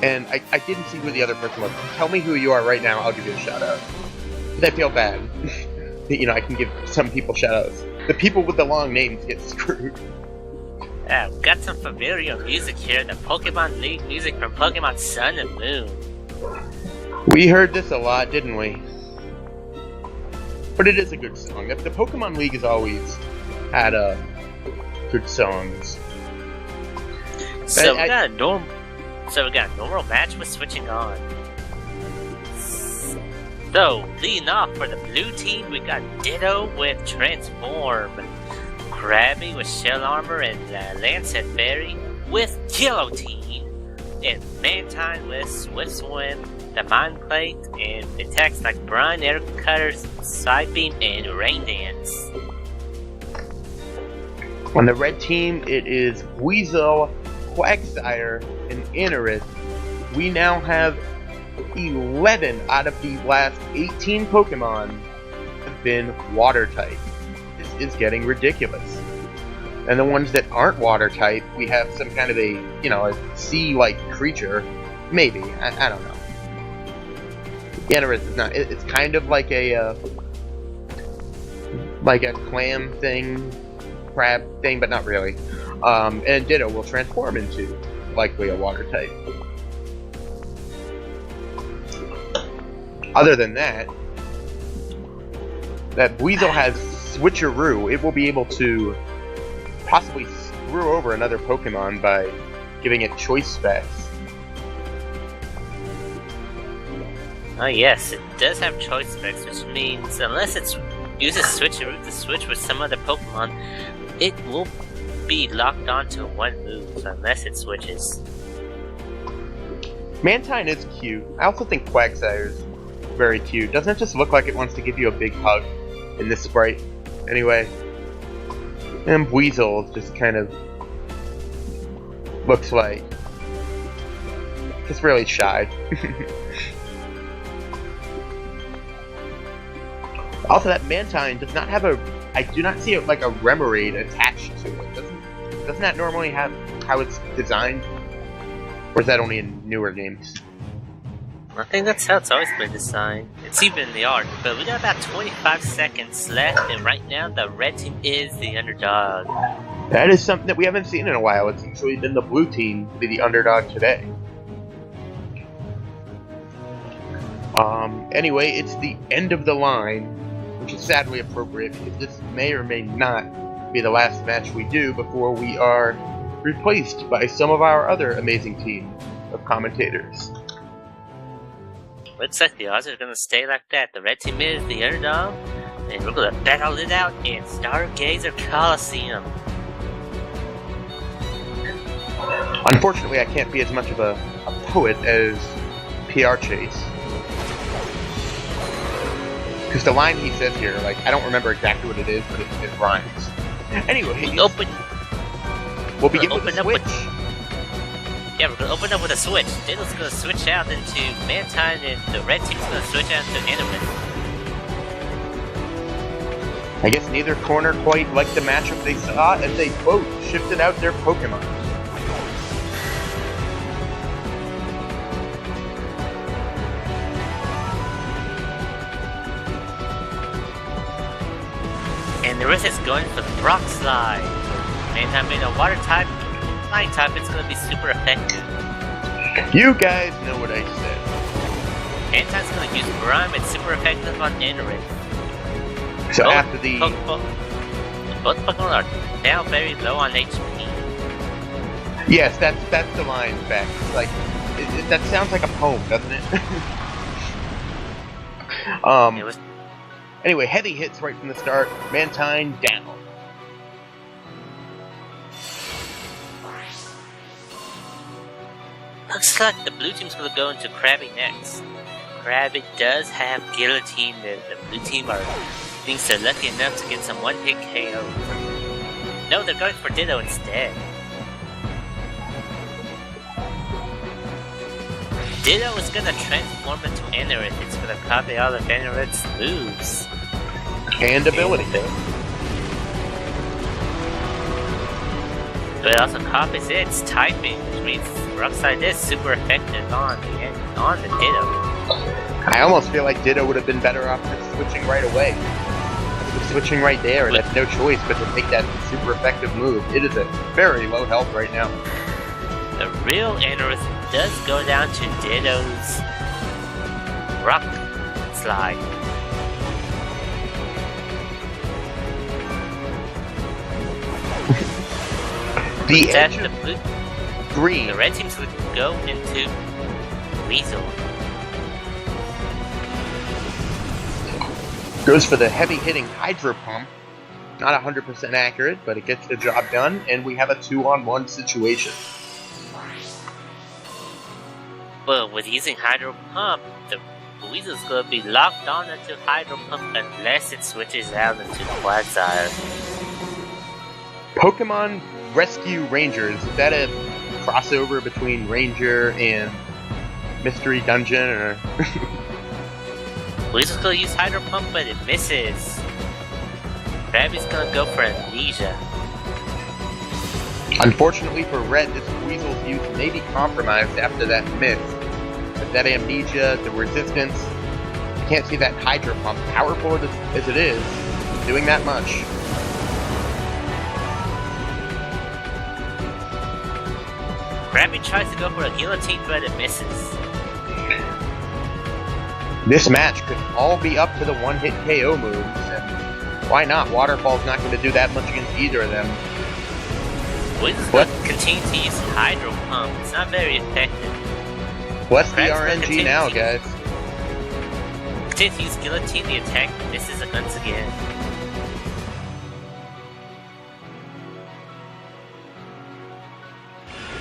And I didn't see who the other person was. Tell me who you are right now, I'll give you a shout out. Because I feel bad. You know, I can give some people shout outs. The people with the long names get screwed. We've got some familiar music here, the Pokemon League music from Pokemon Sun and Moon. We heard this a lot, didn't we? But it is a good song. The Pokemon League has always had good songs. So we got a normal match with switching on. So, leading off for the blue team, we got Ditto with Transform, Krabby with Shell Armor and Lancet Berry with Yellow Team, and Mantine with Swift Swim, the Mind Plate, and attacks like Brine, Air Cutters, Side Beam, and Rain Dance. On the red team, it is Buizel, Quagsire, and Anorith. We now have 11 out of the last 18 Pokemon have been water type. This is getting ridiculous. And the ones that aren't water type, we have some kind of a, you know, a sea-like creature. Maybe. I don't know. Anorith is not. It's kind of like a clam thing, crab thing, but not really. And Ditto will transform into likely a water type. Other than that, Buizel has Switcheroo. It will be able to possibly screw over another Pokemon by giving it choice specs. Oh yes, it does have choice specs, which means unless it uses Switcheroo to switch with some other Pokemon, it will be locked onto one move unless it switches. Mantine is cute. I also think Quagsire is very cute. Doesn't it just look like it wants to give you a big hug in this sprite? Anyway. And Buizel just kind of looks like just really shy. Also, that Mantine does not have a. I do not see like a Remoraid attached to it. Doesn't that normally have how it's designed? Or is that only in newer games? I think that's how it's always been designed. It's even in the art, but we got about 25 seconds left, and right now the red team is the underdog. That is something that we haven't seen in a while. It's usually been the blue team to be the underdog today. Anyway, it's the end of the line, which is sadly appropriate because this may or may not be the last match we do before we are replaced by some of our other amazing team of commentators. Looks like the odds are going to stay like that. The red team is the underdog, and we're going to battle it out in Stargazer Coliseum. Unfortunately, I can't be as much of a poet as PR Chase. Because the line he says here, like, I don't remember exactly what it is, but it rhymes. Anyway, we'll begin with the switch. Yeah, we're going to open up with a switch. Ditto's going to switch out into Mantine, and the red team's going to switch out into Anorith. I guess neither corner quite liked the matchup they saw, and they both shifted out their Pokemon. Anorith is going for the Rock Slide. Mantine being a water type, flying type, it's going to be super effective. You guys know what I said. Mantine's going to use Brine, it's super effective on Anorith. So after the... Both Pokemon are now very low on HP. Yes, that's the line back. Like, that sounds like a poem, doesn't it? Anyway, heavy hits right from the start. Mantine down. Looks like the blue team's going to go into Krabby next. Krabby does have Guillotine. The blue team thinks they're lucky enough to get some one-hit KO. No, they're going for Ditto instead. Ditto is going to transform into Anorith. It's going to copy all of Anorith's moves. And ability. But also copies its typing, which means Rock Slide is super effective on the Ditto. I almost feel like Ditto would have been better off just switching right away. Switching right there, and have no choice but to take that super effective move. It is at very low health right now. The real Anorith does go down to Ditto's Rock Slide. The edge of the blue, green. The red teams would go into Buizel. Goes for the heavy-hitting Hydro Pump. Not 100% accurate, but it gets the job done, and we have a 2-on-1 situation. Well, with using Hydro Pump, the Buizel's going to be locked on into Hydro Pump unless it switches out into Quagsire. Pokemon Rescue Rangers. Is that a crossover between Ranger and Mystery Dungeon, or... Buizel's gonna use Hydro Pump, but it misses. Krabby's gonna go for Amnesia. Unfortunately for Red, this Buizel's use may be compromised after that miss. But that Amnesia, the resistance, I can't see that Hydro Pump, powerful as it is, doing that much. Krabby tries to go for a Guillotine, but it misses. This match could all be up to the one-hit KO moves, and why not? Waterfall's not going to do that much against either of them. Buizel's going to continue to use Hydro Pump. It's not very effective. What's the RNG now, guys? Continue to use Guillotine, the attack misses once again.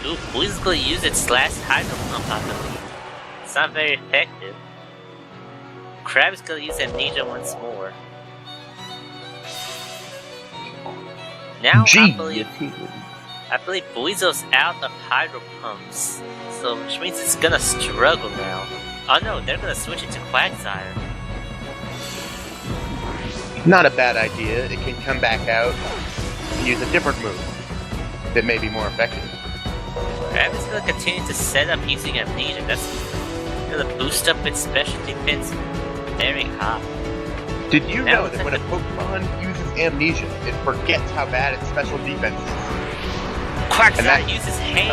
Ooh, Buizel's going to use its last Hydro Pump, I believe. It's not very effective. Krabby's gonna use Amnesia once more. Now I believe Buizel's out of Hydro Pumps, so which means it's gonna struggle now. Oh no, they're gonna switch it to Quagsire. Not a bad idea. It can come back out and use a different move that may be more effective. Krabby's gonna continue to set up using Amnesia. That's gonna boost up its special defense very high. Did you know that when a Pokemon uses Amnesia, it forgets how bad its special defense is? Quagsire uses Haze,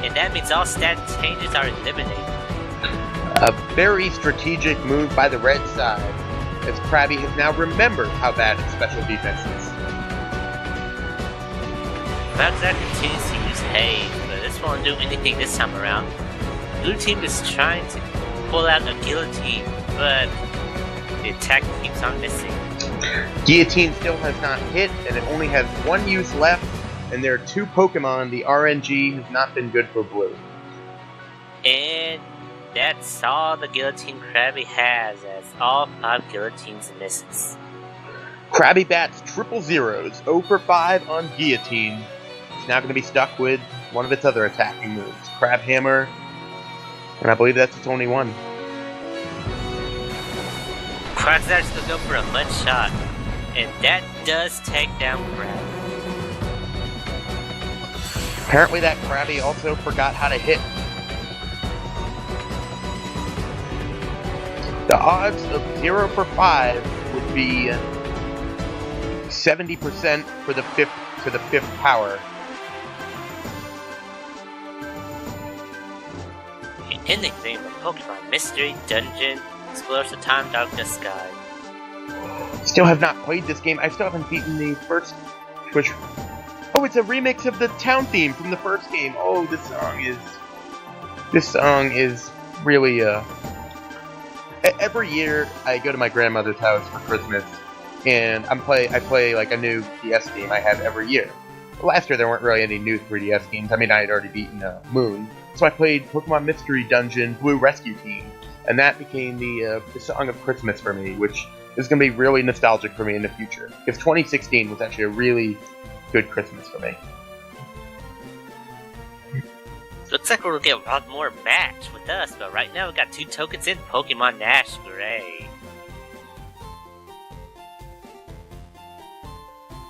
and that means all stat changes are eliminated. A very strategic move by the red side, as Krabby has now remembered how bad its special defense is. Quagsire continues to use Haze, but this won't do anything this time around. The blue team is trying to pull out a Guillotine, but the attack keeps on missing. Guillotine still has not hit, and it only has one use left, and there are two Pokemon. The RNG has not been good for blue. And that's all the Guillotine Krabby has, as all 5 Guillotines misses. Krabby bats triple zeros, 0 for 5 on Guillotine. It's now going to be stuck with one of its other attacking moves, Crab Hammer, and I believe that's its only one. Quagsire's gonna go for a Mud Shot, and that does take down Krabby. Apparently that Krabby also forgot how to hit. The odds of 0 for 5 would be 70% for the 5th power. The ending theme of Pokemon Mystery Dungeon explores the Time Darkness Sky. Still have not played this game. I still haven't beaten the first, which... Oh, it's a remix of the town theme from the first game. Oh, this song is really, every year I go to my grandmother's house for Christmas, and I play like a new DS game I have every year. Last year there weren't really any new 3DS games. I mean, I had already beaten Moon. So I played Pokemon Mystery Dungeon Blue Rescue Team, and that became the song of Christmas for me, which is going to be really nostalgic for me in the future. Because 2016 was actually a really good Christmas for me. Looks like we'll get a lot more match with us, but right now we got 2 tokens in Pokemon Nash Gray.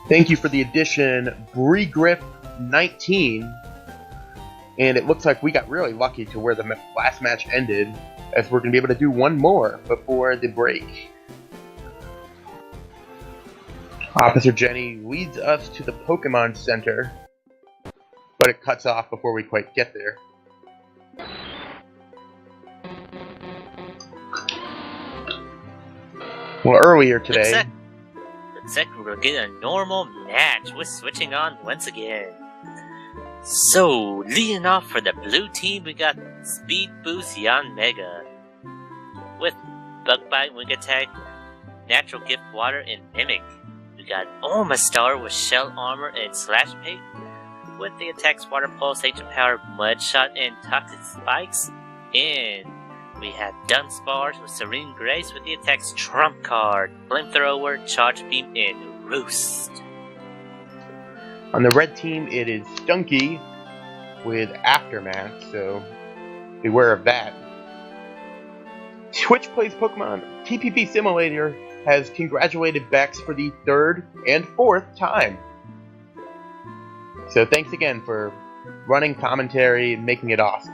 Thank you for the addition, Bree Griff 19. And it looks like we got really lucky to where the last match ended, as we're going to be able to do one more before the break. Officer Jenny leads us to the Pokémon Center, but it cuts off before we quite get there. Well, earlier today... Looks like we're getting a normal match. We're switching on once again. So, leading off for the blue team, we got Speed Boost Yanmega with Bug Bite, Wing Attack, Natural Gift Water, and Mimic. We got Omastar with Shell Armor and Slash Pig with the attacks Water Pulse, Ancient Power, Mud Shot, and Toxic Spikes. And we have Dunsparce with Serene Grace with the attacks Trump Card, Flamethrower, Charge Beam, and Roost. On the red team, it is Stunky with Aftermath, so beware of that. Twitch Plays Pokemon TPP Simulator has congratulated Bex for the 3rd and 4th time. So thanks again for running commentary and making it awesome.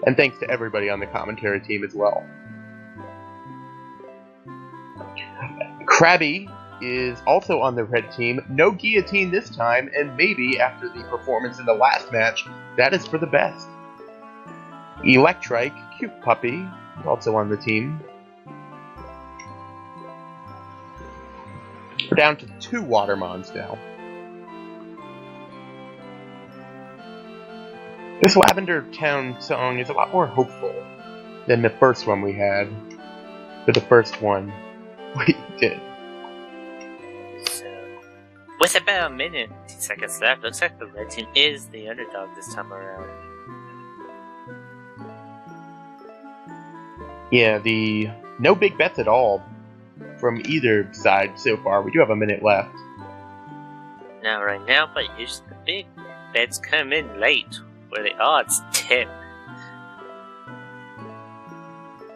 And thanks to everybody on the commentary team as well. Krabby is also on the red team. No guillotine this time, and maybe after the performance in the last match, that is for the best. Electrike, cute puppy, also on the team. We're down to 2 Watermons now. This Lavender Town song is a lot more hopeful than the first one we had. For the first one we did. With about a minute, 10 seconds left, looks like the red team is the underdog this time around. Yeah, no big bets at all from either side so far. We do have a minute left. Now, right now, but here's the big bets come in late, where the odds tip.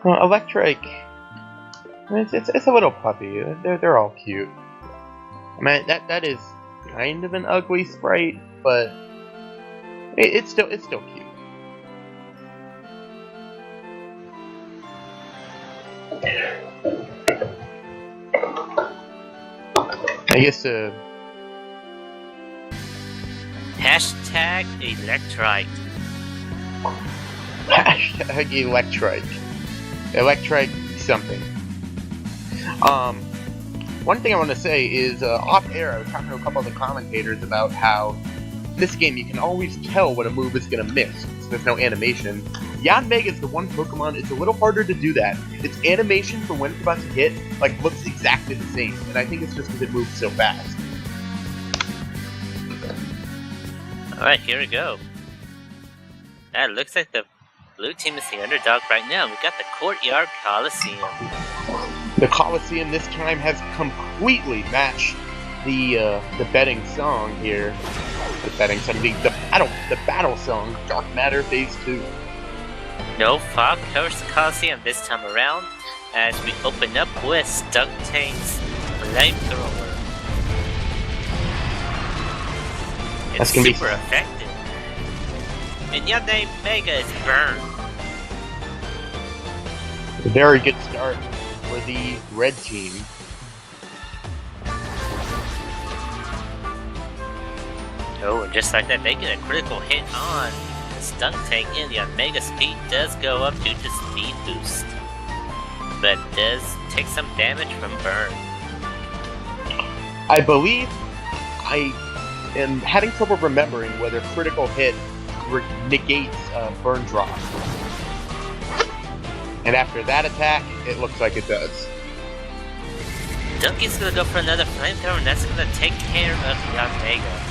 Electrike, it's a little puppy. They're all cute. I mean, that is kind of an ugly sprite, but it's still cute. I guess Hashtag Electrike. Hashtag Electrike. Electrike something. One thing I want to say is, off air, I was talking to a couple of the commentators about how in this game you can always tell when a move is going to miss, so there's no animation. Yanmega is the one Pokemon, it's a little harder to do that. Its animation for when it's about to hit, looks exactly the same, and I think it's just because it moves so fast. Alright, here we go. It looks like the blue team is the underdog right now. We got the Courtyard Coliseum. The Coliseum this time has completely matched the betting song here. The betting song, the battle song, Dark Matter Phase 2. No fog covers the Coliseum this time around, as we open up with Stunky's Flamethrower. It's super effective. And Yanmega is burned. A very good start for the red team. Oh, and just like that, they get a critical hit on Stunky, and the Yanmega speed does go up due to speed boost, but does take some damage from burn. I believe I am having trouble remembering whether critical hit negates burn drop. And after that attack, it looks like it does. Stunky's gonna go for another flamethrower, and that's gonna take care of Yanmega.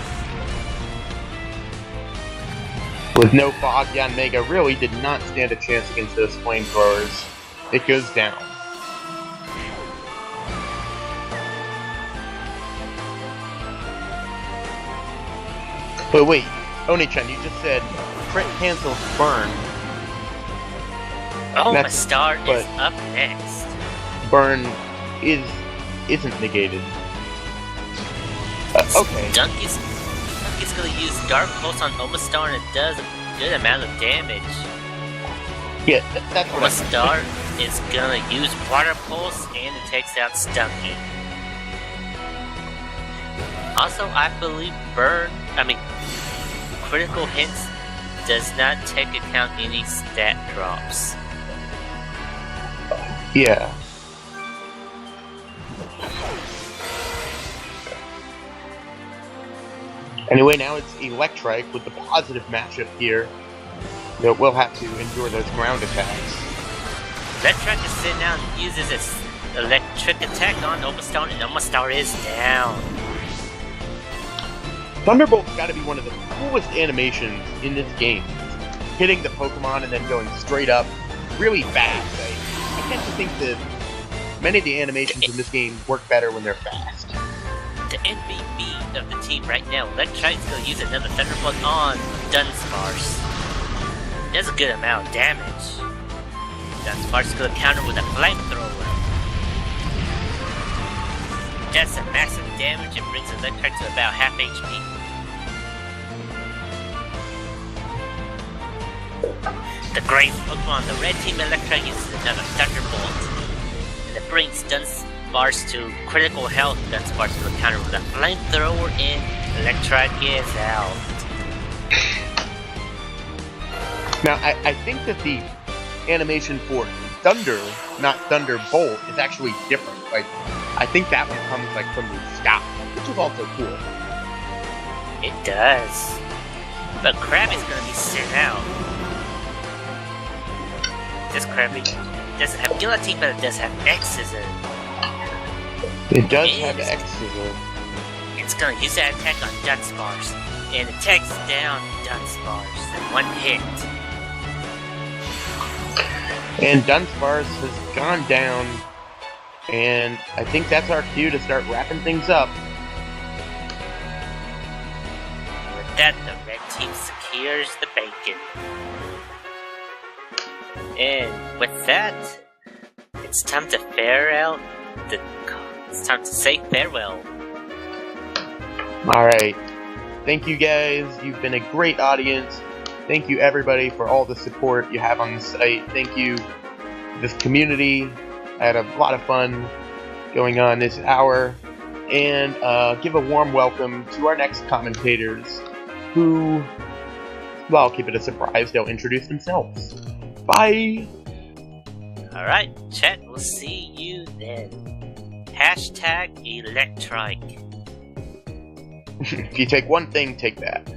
With no fog, Yanmega really did not stand a chance against those flamethrowers. It goes down. But wait, Oni-chan, you just said crit cancels burn. Omastar is up next. Burn isn't negated. Okay. Stunky's Electrike's gonna use Dark Pulse on Omastar and it does a good amount of damage. Yeah, that's what Omastar is gonna use Water Pulse and it takes out Stunky. Also, I believe Critical Hits does not take account any stat drops. Yeah. Anyway, now it's Electrike with the positive matchup here. That will have to endure those ground attacks. Electrike is sitting out and uses its electric attack on Omastar, and Omastar is down. Thunderbolt's got to be one of the coolest animations in this game. Hitting the Pokemon and then going straight up really fast. I tend to think that many of the animations in this game work better when they're fast. The MVP of the team right now, Electrike's going to use another Thunderbolt on Dunsparce. Does a good amount of damage. Dunsparce is going to counter with a Flamethrower. That's a massive damage and brings Electrike to about half HP. The great Pokemon, the red team Electrike uses another Thunderbolt. And it brings Dunsparce to critical health. Dunsparce will counter with a Flamethrower and Electrike is out. Now, I think that the animation for Thunder, not Thunderbolt, is actually different. Like, I think that one comes like from the sky, which is also cool. It does. But Krabby's gonna be sent out. This Krabby doesn't have Guillotine, but it does have X-Scissor. It does have X-Scissor. It's gonna use that attack on Dunsparce, and it takes down Dunsparce in one hit. And Dunsparce has gone down, and I think that's our cue to start wrapping things up. With that, the red team secures the bacon. And with that, it's time to It's time to say farewell. Alright. Thank you guys. You've been a great audience. Thank you everybody for all the support you have on the site. Thank you this community. I had a lot of fun going on this hour. And give a warm welcome to our next commentators who, well, I'll keep it a surprise. They'll introduce themselves. Bye! Alright, chat, we'll see you then. Hashtag Electrike. If you take one thing, take that.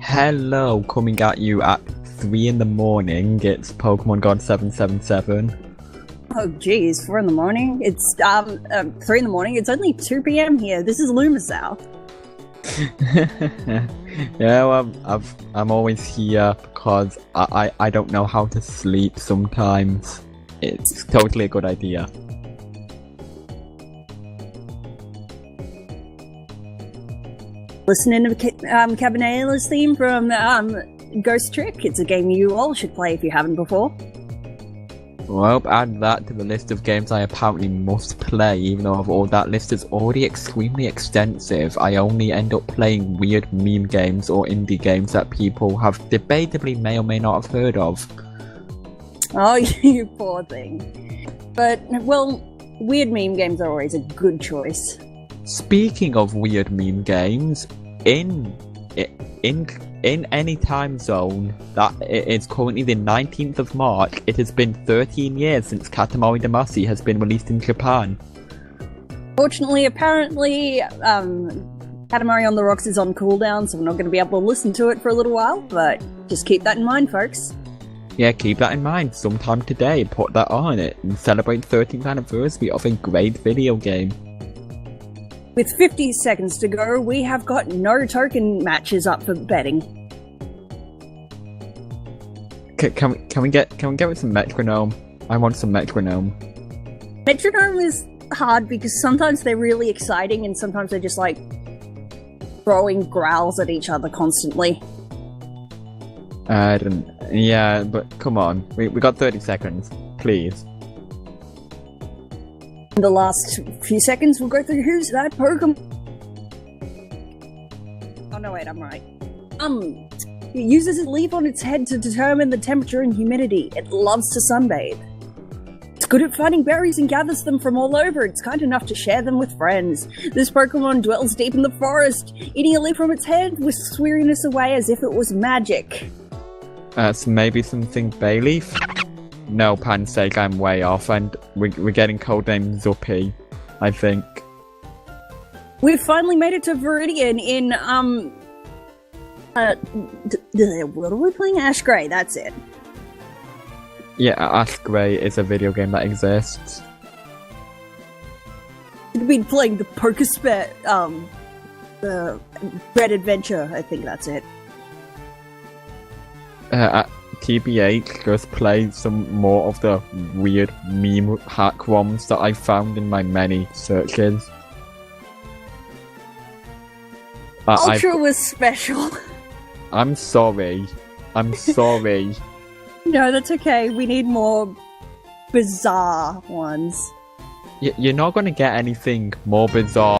Hello, coming at you at 3 in the morning, it's Pokemon God 777. Oh geez, 4 in the morning? It's 3 in the morning, it's only 2 PM here, this is Lumisal. Yeah, well, I'm always here because I don't know how to sleep sometimes. It's totally a good idea. Listening to Cabinetla's theme from Ghost Trick. It's a game you all should play if you haven't before. Well, add that to the list of games I apparently must play, even though that list is already extremely extensive. I only end up playing weird meme games or indie games that people have debatably may or may not have heard of. Oh, you poor thing. But, well, weird meme games are always a good choice. Speaking of weird meme games, in any time zone that it is currently the 19th of March, it has been 13 years since Katamari Damacy has been released in Japan. Fortunately, apparently, Katamari on the Rocks is on cooldown, so we're not going to be able to listen to it for a little while, but just keep that in mind, folks. Yeah, keep that in mind. Sometime today, put that on it and celebrate the 13th anniversary of a great video game. With 50 seconds to go, we have got no token matches up for betting. Can we get with some metronome? I want some metronome. Metronome is hard because sometimes they're really exciting and sometimes they're just like throwing growls at each other constantly. Yeah, but come on, we got 30 seconds, please. In the last few seconds, we'll go through who's that Pokemon. Oh no, wait, I'm right. It uses its leaf on its head to determine the temperature and humidity. It loves to sunbathe. It's good at finding berries and gathers them from all over. It's kind enough to share them with friends. This Pokemon dwells deep in the forest, eating a leaf from its head with weariness away as if it was magic. So maybe something Bayleaf? No, Pansake, I'm way off, and we're getting codenamed Zuppy, I think. We've finally made it to Viridian in, what are we playing? Ash Grey, that's it. Yeah, Ash Grey is a video game that exists. We've been playing the the Red Adventure, I think that's it. TBH, just play some more of the weird meme hack ROMs that I found in my many searches. Ultra was special. I'm sorry. I'm sorry. No, that's okay. We need more bizarre ones. You're not going to get anything more bizarre